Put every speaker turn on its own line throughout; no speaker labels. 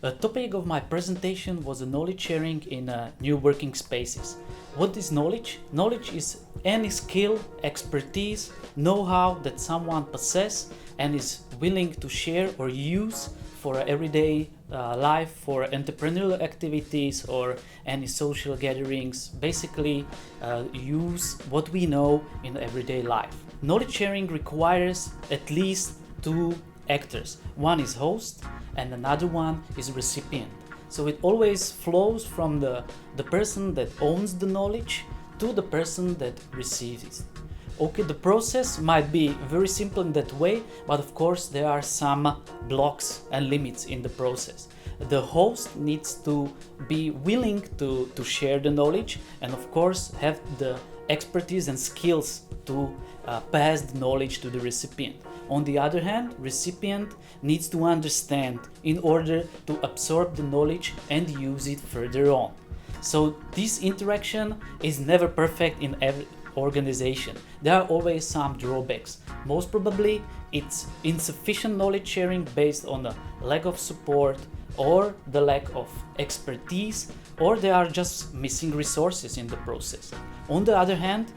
The topic of my presentation was knowledge sharing in new working spaces. What is knowledge? Knowledge is any skill, expertise, know-how that someone possesses and is willing to share or use for everyday life, for entrepreneurial activities or any social gatherings. Basically, use what we know in everyday life. Knowledge sharing requires at least two actors. One is host and another one is recipient. So it always flows from the person that owns the knowledge to the person that receives it. Okay, the process might be very simple in that way, but of course there are some blocks and limits in the process. The host needs to be willing to share the knowledge and of course have the expertise and skills to pass the knowledge to the recipient. On the other hand, recipient needs to understand in order to absorb the knowledge and use it further on. So this interaction is never perfect in every organization. There are always some drawbacks. Most probably it's insufficient knowledge sharing based on a lack of support or the lack of expertise, or there are just missing resources in the process. On the other hand,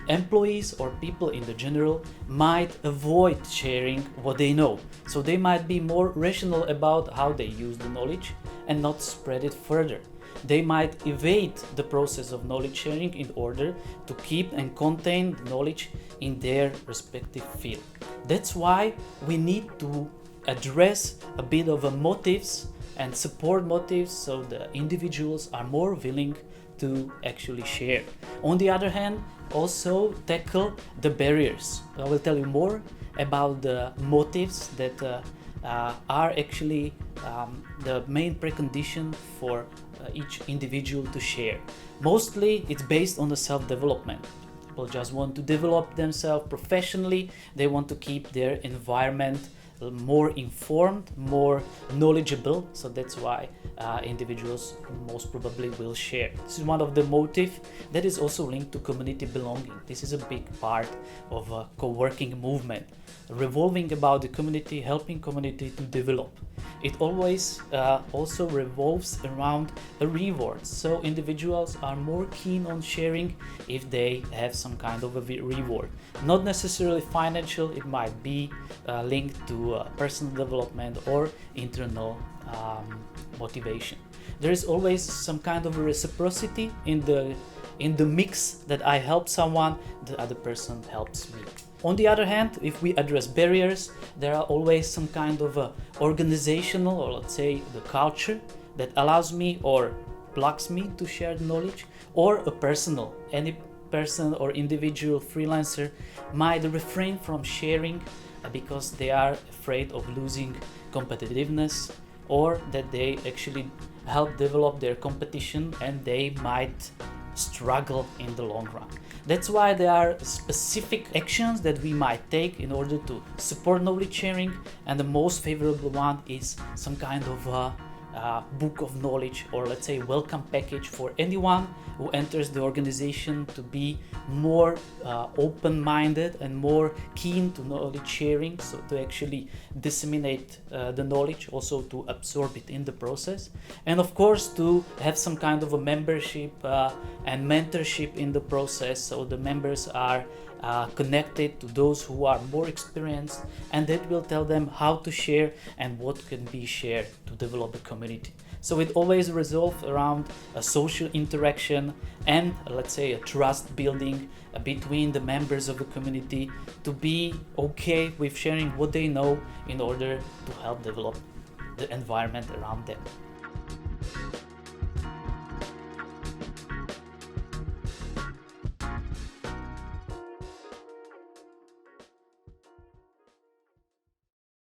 employees or people in the general might avoid sharing what they know. So they might be more rational about how they use the knowledge and not spread it further. They might evade the process of knowledge sharing in order to keep and contain the knowledge in their respective field. That's why we need to address a bit of motives and support motives so the individuals are more willing to actually share. On the other hand, also tackle the barriers. I will tell you more about the motives that are actually the main precondition for each individual to share. Mostly it's based on the self-development. People just want to develop themselves professionally. They want to keep their environment more informed, more knowledgeable. So that's why individuals most probably will share. This is one of the motives that is also linked to community belonging. This is a big part of a co-working movement, revolving about the community, helping community to develop. It always also revolves around a reward. So individuals are more keen on sharing if they have some kind of a reward. Not necessarily financial, it might be linked to personal development or internal motivation. There is always some kind of a reciprocity in the mix that I help someone, the other person helps me. On the other hand, if we address barriers, there are always some kind of a organizational, or let's say the culture that allows me or blocks me to share the knowledge, or a personal. Any person or individual freelancer might refrain from sharing because they are afraid of losing competitiveness, or that they actually help develop their competition and they might struggle in the long run. That's why there are specific actions that we might take in order to support knowledge sharing, and the most favorable one is some kind of a book of knowledge, or let's say welcome package for anyone who enters the organization to be more open-minded and more keen to knowledge sharing, so to actually disseminate the knowledge, also to absorb it in the process, and of course to have some kind of a membership and mentorship in the process, so the members are connected to those who are more experienced, and that will tell them how to share and what can be shared to develop the community. So it always resolves around a social interaction and let's say a trust building between the members of the community to be okay with sharing what they know in order to help develop the environment around them.